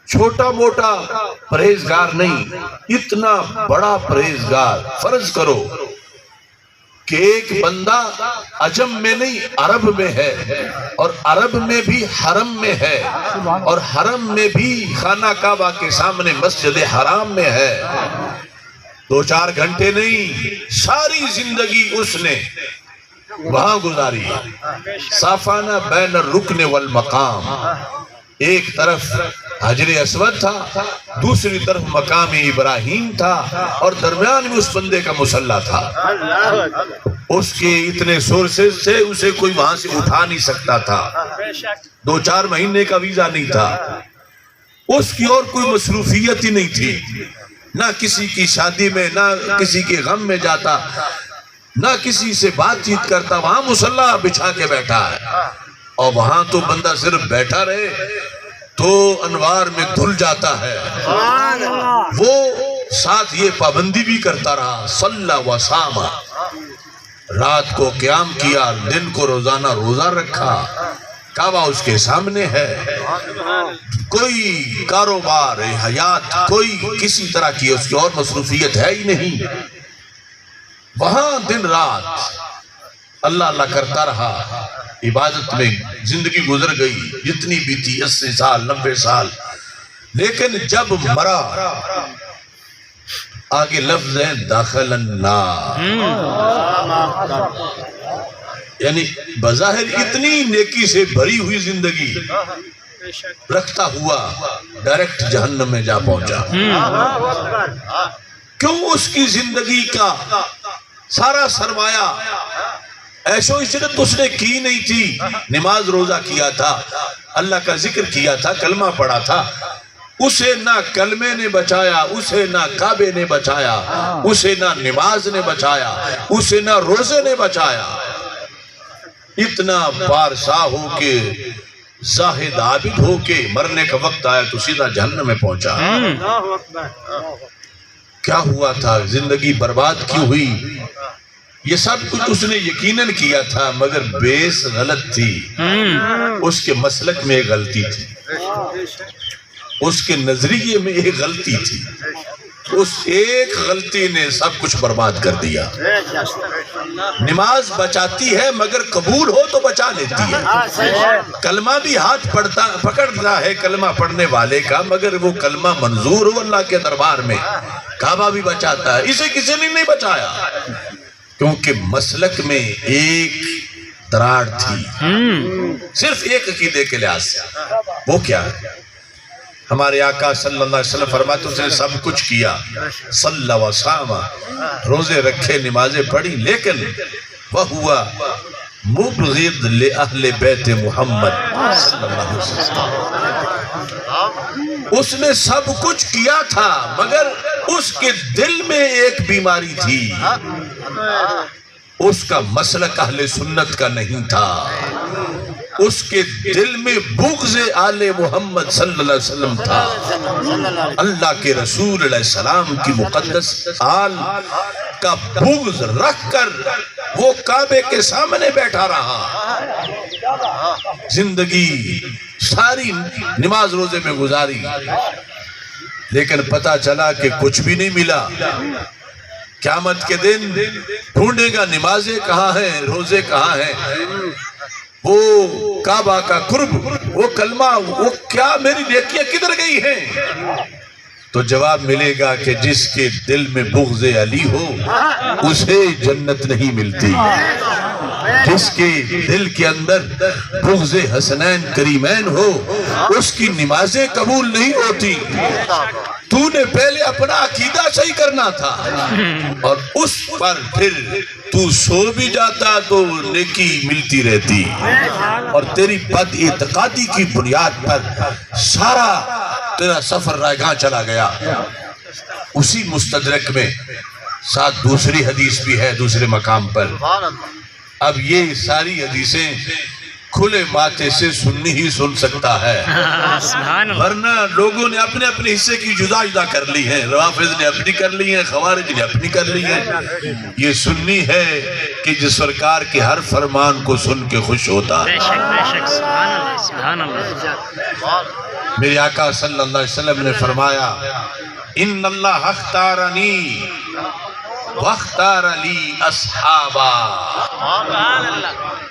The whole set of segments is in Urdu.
چھوٹا موٹا پرہیزگار نہیں، اتنا بڑا پرہیزگار۔ فرض کرو کہ ایک بندہ عجم میں نہیں عرب میں ہے، اور عرب میں بھی حرم میں ہے، اور حرم میں بھی خانہ کعبہ کے سامنے مسجد حرام میں ہے۔ 2-4 گھنٹے نہیں، ساری زندگی اس نے وہاں گزاری۔ صافانہ بین الرکن والمقام، ایک طرف حجر اسود تھا، دوسری طرف مقام ابراہیم تھا، اور درمیان میں اس بندے کا مصلی تھا۔ اس کے اتنے سورسز تھے، اسے کوئی وہاں سے اٹھا نہیں سکتا تھا۔ 2-4 مہینے کا ویزا نہیں تھا، اس کی اور کوئی مصروفیت ہی نہیں تھی، نہ کسی کی شادی میں، نہ کسی کے غم میں جاتا، نہ کسی سے بات چیت کرتا۔ وہاں مصلی بچھا کے بیٹھا ہے، اور وہاں تو بندہ صرف بیٹھا رہے تو انوار میں دھل جاتا ہے۔ وہ ساتھ یہ پابندی بھی کرتا رہا، صلی و صام، رات کو قیام کیا، دن کو روزانہ روزہ رکھا، کعبہ اس کے سامنے ہے، کوئی کاروبار حیات کوئی کسی طرح کی اس کی اور مصروفیت ہے ہی نہیں۔ وہاں دن رات اللہ اللہ کرتا رہا، عبادت میں زندگی گزر گئی، جتنی بھی تھی 80 سال 90 سال۔ لیکن جب مرا، آگے لفظ ہے داخل النار، یعنی بظاہر اتنی نیکی سے بھری ہوئی زندگی رکھتا ہوا ڈائریکٹ جہنم میں جا پہنچا۔ کیوں؟ اس کی زندگی کا سارا سرمایہ ایشو عشرت اس نے کی نہیں تھی، نماز روزہ کیا تھا، اللہ کا ذکر کیا تھا، کلمہ پڑھا تھا، اسے نہ کلمے نے بچایا، اسے نہ کعبے نے بچایا، اسے نہ نماز نے بچایا، اسے نہ روزے نے بچایا۔ اتنا بارسا ہو کے، زاہد عابد ہو کے مرنے کا وقت آیا تو سیدھا جہنم میں پہنچا۔ کیا ہوا تھا؟ زندگی برباد کیوں ہوئی؟ یہ سب کچھ اس نے یقیناً کیا تھا، مگر بیس غلط تھی۔ اس کے مسلک میں ایک غلطی تھی، اس کے نظریے میں ایک غلطی تھی، اس ایک غلطی نے سب کچھ برباد کر دیا۔ نماز بچاتی ہے مگر قبول ہو تو بچا لیتی ہے، کلمہ بھی ہاتھ پکڑتا ہے کلمہ پڑھنے والے کا، مگر وہ کلمہ منظور ہو اللہ کے دربار میں، کعبہ بھی بچاتا ہے۔ اسے کسی نے نہیں بچایا، کیونکہ مسلک میں ایک دراڑ تھی، صرف ایک عقیدے کے لحاظ سے۔ وہ کیا ہے؟ ہمارے آقا صلی اللہ علیہ وسلم فرماتے اس نے سب کچھ کیا، صلی و صام، روزے رکھے، نمازیں پڑھی، لیکن وَهُوَ مُبْغِضْ لِأَهْلِ بَيْتِ محمد صلی اللہ علیہ وسلم۔ اس نے سب کچھ کیا تھا، مگر اس کے دل میں ایک بیماری تھی، اس کا مسلک اہل سنت کا نہیں تھا، اس کے دل میں بغض آل محمد صلی اللہ علیہ وسلم تھا۔ اللہ کے رسول علیہ السلام کی مقدس آل کا بغض رکھ کر وہ کعبے کے سامنے بیٹھا رہا، زندگی ساری نماز روزے میں گزاری، لیکن پتہ چلا کہ کچھ بھی نہیں ملا۔ قیامت کے دن ڈھونڈے گا نمازیں کہاں ہیں، روزے کہاں ہیں، وہ کعبہ کا قرب، وہ کلمہ، وہ کیا میری نیکیاں کدھر گئی ہیں؟ تو جواب ملے گا کہ جس کے دل میں بغض علی ہو اسے جنت نہیں ملتی، جس کے دل کے اندر بغض حسنین کریمین ہو اس کی نمازیں قبول نہیں ہوتی۔ تو نے پہلے اپنا عقیدہ صحیح کرنا تھا، اور اس پر پھر تو سو بھی جاتا تو نیکی ملتی رہتی، اور تیری بد اعتقادی کی بنیاد پر سارا تیرا سفر رائگاں چلا گیا۔ اسی مستدرک میں ساتھ دوسری حدیث بھی ہے دوسرے مقام پر۔ اب یہ ساری حدیثیں کھلے ماتھے سے سنی ہی سن سکتا ہے، ورنہ لوگوں نے اپنے اپنے حصے کی جدا جدا کر لی ہے، روافض نے اپنی کر لی ہے، خوارج نے اپنی کر لی ہے۔ یہ سنی ہے کہ جس سرکار کے ہر فرمان کو سن کے خوش ہوتا ہے۔ بے شک بے شک، سبحان اللہ سبحان اللہ۔ میرے آقا صلی اللہ علیہ وسلم نے فرمایا ان اللہ اختارنی واختار لی اصحابا۔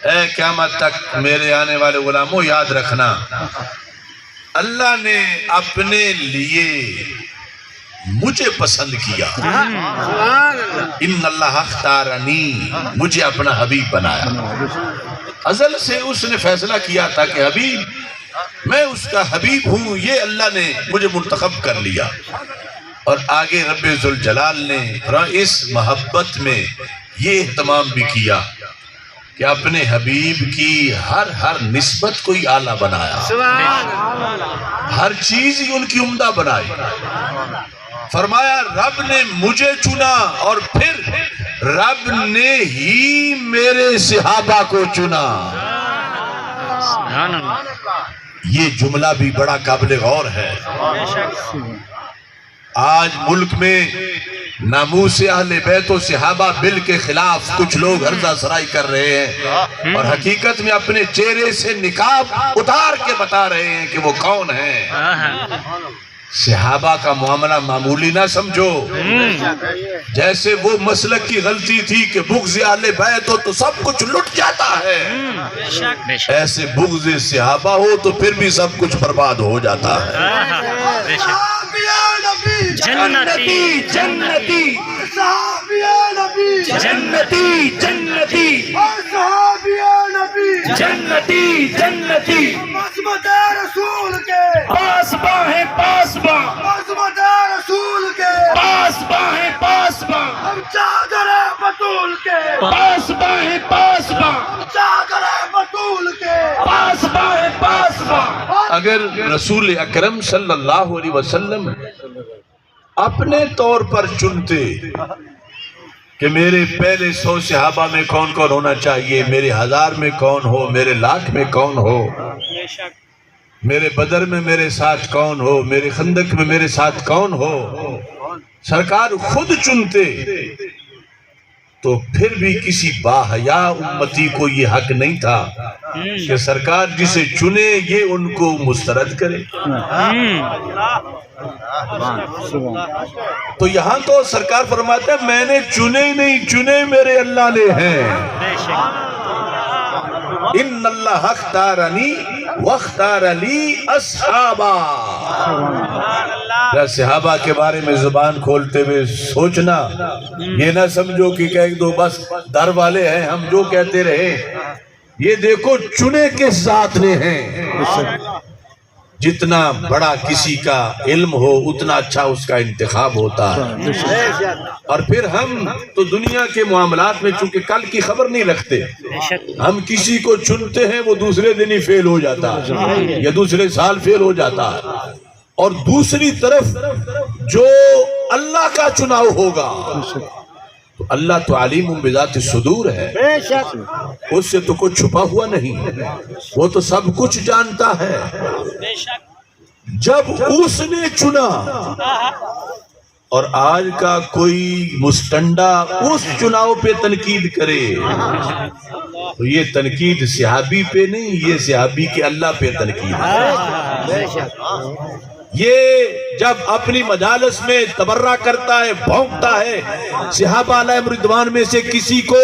اے قیامت تک میرے آنے والے غلاموں یاد رکھنا، اللہ نے اپنے لیے مجھے پسند کیا۔ ان اللہ اختارنی، مجھے اپنا حبیب بنایا۔ ازل سے اس نے فیصلہ کیا تھا کہ حبیب میں اس کا حبیب ہوں، یہ اللہ نے مجھے منتخب کر لیا۔ اور آگے رب ذوالجلال نے اس محبت میں یہ اہتمام بھی کیا کہ اپنے حبیب کی ہر نسبت کو ہی اعلیٰ بنایا، ہر چیز ہی ان کی عمدہ بنائی۔ فرمایا رب نے مجھے چنا اور پھر رب نے ہی میرے صحابہ کو چنا۔ یہ جملہ بھی بڑا قابل غور ہے۔ آج ملک میں ناموس اہل بیت و صحابہ بل کے خلاف کچھ لوگ عرضہ سرائی کر رہے ہیں، اور حقیقت میں اپنے چہرے سے نقاب اتار کے بتا رہے ہیں کہ وہ کون ہیں۔ صحابہ کا معاملہ معمولی نہ سمجھو، جیسے وہ مسلک کی غلطی تھی کہ بغض اہل بیت ہو تو سب کچھ لٹ جاتا ہے، ایسے بغض صحابہ ہو تو پھر بھی سب کچھ برباد ہو جاتا ہے۔ جنتی جنتی جنتی جنتی جنتی جنتی عظمت رسول کے پاس باہیں پاس باں، عظمت رسول کے پاس باہیں پاس باں، ہم چادر بطول کے پاس باہیں پاس باں، چادر بطول کے پاس باہیں پاس باں۔ اگر رسول اکرم صلی اللہ علیہ وسلم اپنے طور پر چنتے کہ میرے پہلے 100 صحابہ میں کون کون ہونا چاہیے، میرے 1000 میں کون ہو، میرے 1,00,000 میں کون ہو، میرے بدر میں میرے ساتھ کون ہو، میرے خندق میں میرے ساتھ کون ہو، سرکار خود چنتے تو پھر بھی کسی باحیا امتی کو یہ حق نہیں تھا کہ سرکار جسے چنے یہ ان کو مسترد کرے۔ تو یہاں تو سرکار فرماتا ہے میں نے چنے ہی نہیں، چنے میرے اللہ نے ہیں۔ ان اللہ اختارنی واختار لی اصحابا۔ صحابہ کے بارے میں زبان کھولتے ہوئے سوچنا، یہ نہ سمجھو کہ ایک دو بس در والے ہیں ہم جو کہتے رہے، یہ دیکھو چنے کے ساتھ نے ہیں۔ جتنا بڑا کسی کا علم ہو اتنا اچھا اس کا انتخاب ہوتا ہے، اور پھر ہم تو دنیا کے معاملات میں چونکہ کل کی خبر نہیں رکھتے، ہم کسی کو چنتے ہیں وہ دوسرے دن ہی فیل ہو جاتا ہے یا دوسرے سال فیل ہو جاتا ہے، اور دوسری طرف جو اللہ کا چناؤ ہوگا تو اللہ تو علیم بذات الصدور ہے، اس سے تو کچھ چھپا ہوا نہیں، وہ تو سب کچھ جانتا ہے۔ جب اس نے چنا اور آج کا کوئی مستنڈا اس چناؤ پہ تنقید کرے تو یہ تنقید صحابی پہ نہیں، یہ صحابی کے اللہ پہ تنقید ہے۔ یہ جب اپنی مجالس میں تبرہ کرتا ہے، بھونکتا ہے صحابہ علیہ رضوان میں سے کسی کو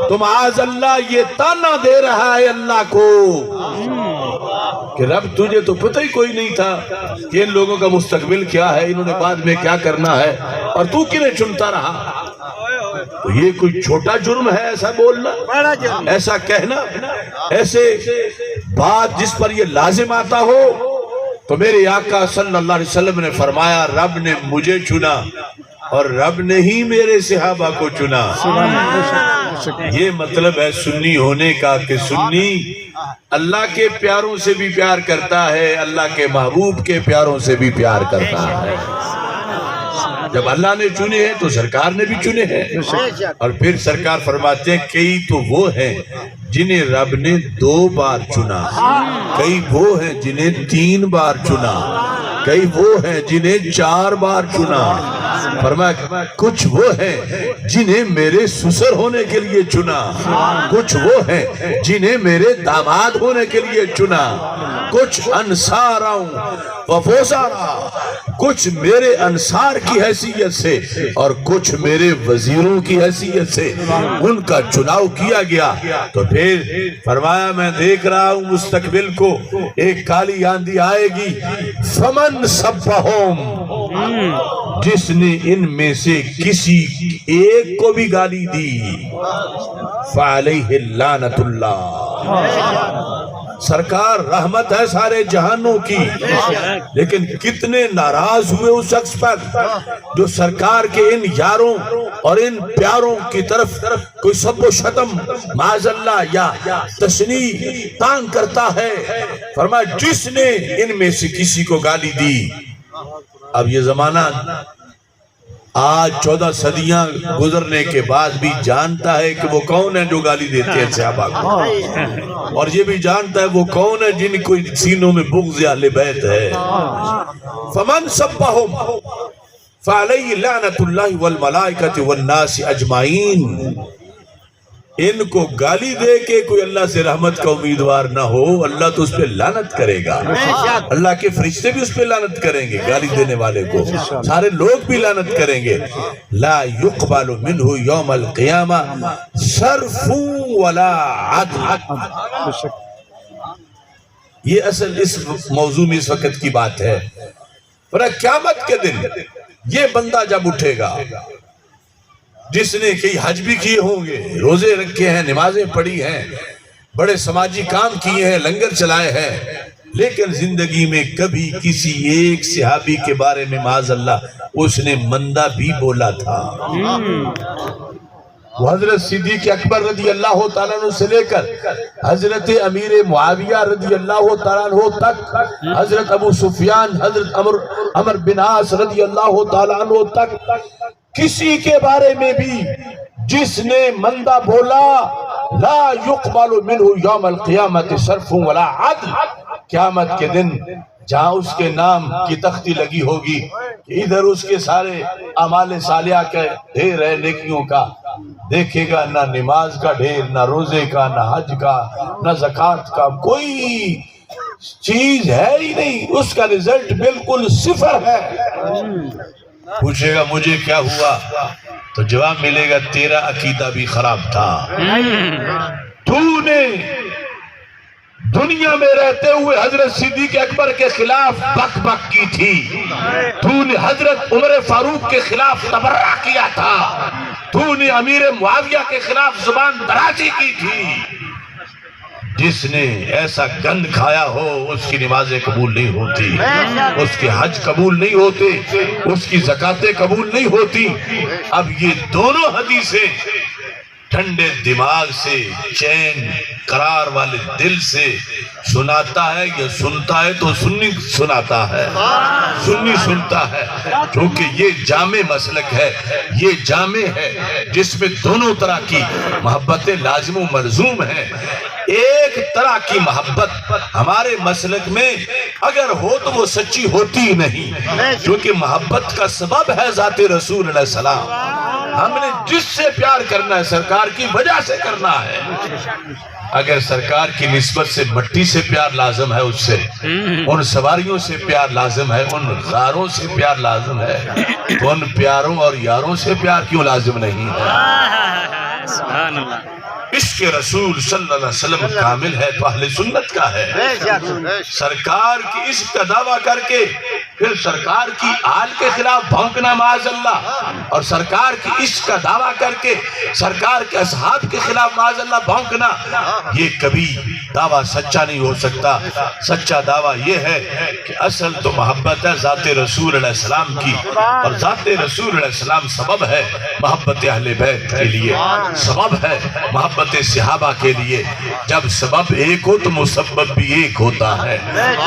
تو معاذ اللہ یہ تانا دے رہا ہے اللہ کو کہ رب تجھے تو پتہ ہی کوئی نہیں تھا کہ ان لوگوں کا مستقبل کیا ہے، انہوں نے بعد میں کیا کرنا ہے، اور تو کنہیں چنتا رہا۔ تو یہ کوئی چھوٹا جرم ہے ایسا بولنا، ایسا کہنا، ایسے بات جس پر یہ لازم آتا ہو؟ تو میرے آقا صلی اللہ علیہ وسلم نے فرمایا رب نے مجھے چنا اور رب نے ہی میرے صحابہ کو چنا۔ یہ مطلب ہے سنی ہونے کا کہ سنی اللہ کے پیاروں سے بھی پیار کرتا ہے، اللہ کے محبوب کے پیاروں سے بھی پیار کرتا ہے۔ جب اللہ نے چنے ہیں تو سرکار نے بھی چنے ہیں. اور پھر سرکار فرماتے ہیں کئی تو وہ ہیں جنہیں رب نے 2 بار چنا, کئی وہ ہیں جنہیں 3 بار چنا, کئی وہ ہیں جنہیں 4 بار چنا. فرمایا کچھ وہ ہیں جنہیں میرے سسر ہونے کے لیے چنا, کچھ وہ ہیں جنہیں میرے داماد ہونے کے لیے چنا, کچھ انصاراں وفوزارا, کچھ میرے انصار کی حیثیت سے اور کچھ میرے وزیروں کی حیثیت سے ان کا چناؤ کیا گیا. تو پھر فرمایا میں دیکھ رہا ہوں مستقبل کو ایک کالی آندھی آئے گی, فمن سبہم, جس نے ان میں سے کسی ایک کو بھی گالی دی, فعلیہ لعنت اللہ. سرکار رحمت ہے سارے جہانوں کی, لیکن کتنے ناراض ہوئے اس شخص پر جو سرکار کے ان یاروں اور ان پیاروں کی طرف کوئی سب و شتم معاذ اللہ یا تشنیع تان کرتا ہے. فرمایا جس نے ان میں سے کسی کو گالی دی. اب یہ زمانہ آج 14 صدیاں گزرنے کے بعد بھی جانتا ہے کہ وہ کون ہے جو گالی دیتے ہیں صحابہ کو, اور یہ بھی جانتا ہے وہ کون ہے جن کو سینوں میں بغض اہل بیت ہے. فمن سبہم فعلیہ لعنت اللہ والملائکۃ والناس اجمعین. ان کو گالی دے کے کوئی اللہ سے رحمت کا امیدوار نہ ہو, اللہ تو اس پہ لعنت کرے گا, اللہ کے فرشتے بھی اس پہ لعنت کریں گے, گالی دینے والے کو سارے لوگ بھی لعنت کریں گے. لا يقبل منہ یوم القیامہ صرف ولا عدل. یہ اصل اس موضوع میں اس وقت کی بات ہے. پر قیامت کے دن یہ بندہ جب اٹھے گا جس نے کئی حج بھی کیے ہوں گے, روزے رکھے ہیں, نمازیں پڑھی ہیں, بڑے سماجی کام کیے ہیں, لنگر چلائے ہیں, لیکن زندگی میں کبھی کسی ایک صحابی کے بارے میں معاذ اللہ اس نے مندہ بھی بولا تھا. وہ حضرت صدیق اکبر رضی اللہ تعالیٰ عنہ سے لے کر حضرت امیر معاویہ رضی اللہ تعالیٰ عنہ تک, حضرت ابو سفیان, حضرت عمر بن عاص رضی اللہ تعالیٰ عنہ تک, کسی کے بارے میں بھی جس نے مندہ بولا لا يقبل منہ یوم القیامت صرف ولا عدل. قیامت کے دن جہاں اس کے نام کی تختی لگی ہوگی, ادھر اس کے سارے اعمال صالحہ کا ڈھیر ہے, نیکیوں کا, دیکھے گا نہ نماز کا ڈھیر, نہ روزے کا, نہ حج کا, نہ زکوٰۃ کا, کوئی چیز ہے ہی نہیں. اس کا رزلٹ بالکل صفر ہے. پوچھے گا مجھے کیا ہوا, تو جواب ملے گا تیرا عقیدہ بھی خراب تھا, تو نے دنیا میں رہتے ہوئے حضرت صدیق اکبر کے خلاف بک بک کی تھی, تو نے حضرت عمر فاروق کے خلاف تبرہ کیا تھا, تو نے امیر معاویہ کے خلاف زبان درازی کی تھی. جس نے ایسا گند کھایا ہو اس کی نمازیں قبول نہیں ہوتی, اس کے حج قبول نہیں ہوتے, اس کی زکاتیں قبول نہیں ہوتی. اب یہ دونوں حدیثیں ٹھنڈے دماغ سے, چین قرار والے دل سے سناتا ہے یا سنتا ہے تو سنی سناتا ہے, سنی سنتا ہے, کیونکہ یہ جامع مسلک ہے, یہ جامع ہے جس میں دونوں طرح کی محبتیں لازم و ملزوم ہیں. ایک طرح کی محبت ہمارے مسلک میں اگر ہو تو وہ سچی ہوتی ہی نہیں, کیونکہ محبت کا سبب ہے ذات رسول علیہ السلام. ہم نے جس سے پیار کرنا ہے سرکار کی وجہ سے کرنا ہے. اگر سرکار کی نسبت سے مٹی سے پیار لازم ہے, اس سے ان سواریوں سے پیار لازم ہے, ان غاروں سے پیار لازم ہے, تو ان پیاروں اور یاروں سے پیار کیوں لازم نہیں ہے؟ سبحان اللہ. عشق رسول صلی اللہ علیہ وسلم کامل ہے تو اہل سنت کا ہے. سرکار کی عشق کا دعویٰ کر کے پھر سرکار کی آل کے خلاف بھونکنا معاذ اللہ, اور سرکار کی عشق کا دعویٰ کر کے سرکار کے اصحاب کے خلاف معاذ اللہ بھونکنا, یہ کبھی دعویٰ سچا نہیں ہو سکتا. سچا دعویٰ یہ ہے کہ اصل تو محبت ہے ذات رسول علیہ السلام کی, اور ذات رسول علیہ السلام سبب ہے محبت اہل بیت کے لیے, سبب ہے محبت صحابہ کے لیے. جب سبب ایک ہو تو مسبب بھی ایک ہوتا ہے.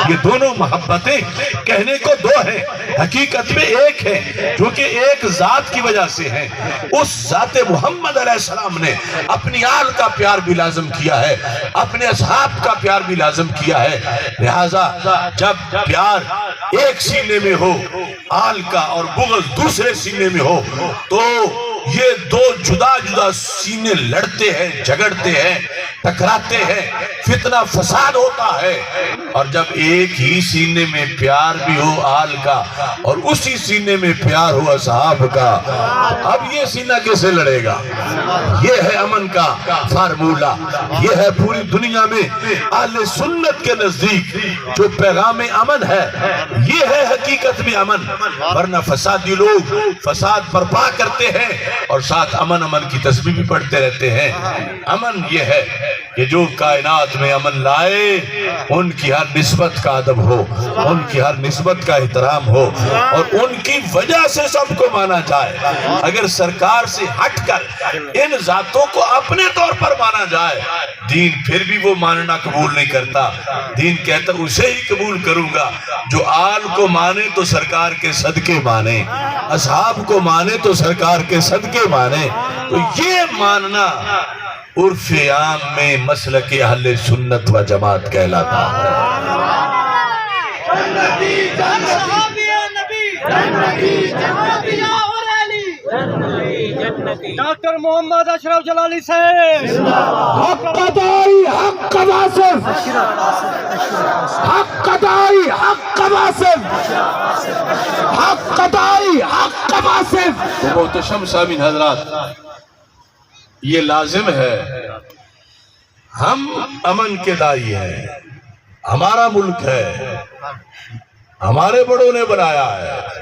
یہ دونوں محبتیں کہنے کو دو ہیں، حقیقت میں ایک ہیں، جو کہ ایک ذات کی وجہ سے ہیں۔ اس ذات محمد علیہ السلام نے اپنی آل کا پیار بھی لازم کیا ہے، اپنے اصحاب کا پیار بھی لازم کیا ہے۔ لہٰذا جب پیار ایک سینے میں ہو آل کا اور بغض دوسرے سینے میں ہو تو یہ دو جدا جدا سینے لڑتے ہیں، جھگڑتے ہیں، ٹکراتے ہیں، فتنہ فساد ہوتا ہے۔ اور جب ایک ہی سینے میں پیار بھی ہو آل کا اور اسی سینے میں پیار ہو اصحاب کا، اب یہ سینہ کیسے لڑے گا؟ یہ ہے امن کا فارمولہ، یہ ہے پوری دنیا میں اہل سنت کے نزدیک جو پیغام امن ہے، یہ ہے حقیقت میں امن۔ ورنہ فسادی لوگ فساد برپا کرتے ہیں اور ساتھ امن کی تسبیح بھی پڑھتے رہتے ہیں۔ امن یہ ہے کہ جو کائنات میں امن لائے ان کی ہر نسبت کا ادب ہو، ان کی ہر نسبت کا احترام ہو اور ان کی وجہ سے سب کو مانا جائے۔ اگر سرکار سے ہٹ کر ان ذاتوں کو اپنے طور پر مانا جائے، دین پھر بھی وہ ماننا قبول نہیں کرتا۔ دین کہتا اسے ہی قبول کروں گا جو آل کو مانے تو سرکار کے صدقے مانے، اصحاب کو مانے تو سرکار کے صدقے مانے۔ تو یہ ماننا عرف عام میں مسلک اہل سنت و جماعت کہلاتا ہے۔ ڈاکٹر محمد اشرف جلالی صاحب، حق قضائی حق قباسف، حق قضائی حق قباسف، حق قضائی حق قباسف۔ تو محتشم سامعین حضرات، یہ لازم ہے، ہم امن کے دائی ہیں، ہمارا ملک ہے، ہمارے بڑوں نے بنایا ہے۔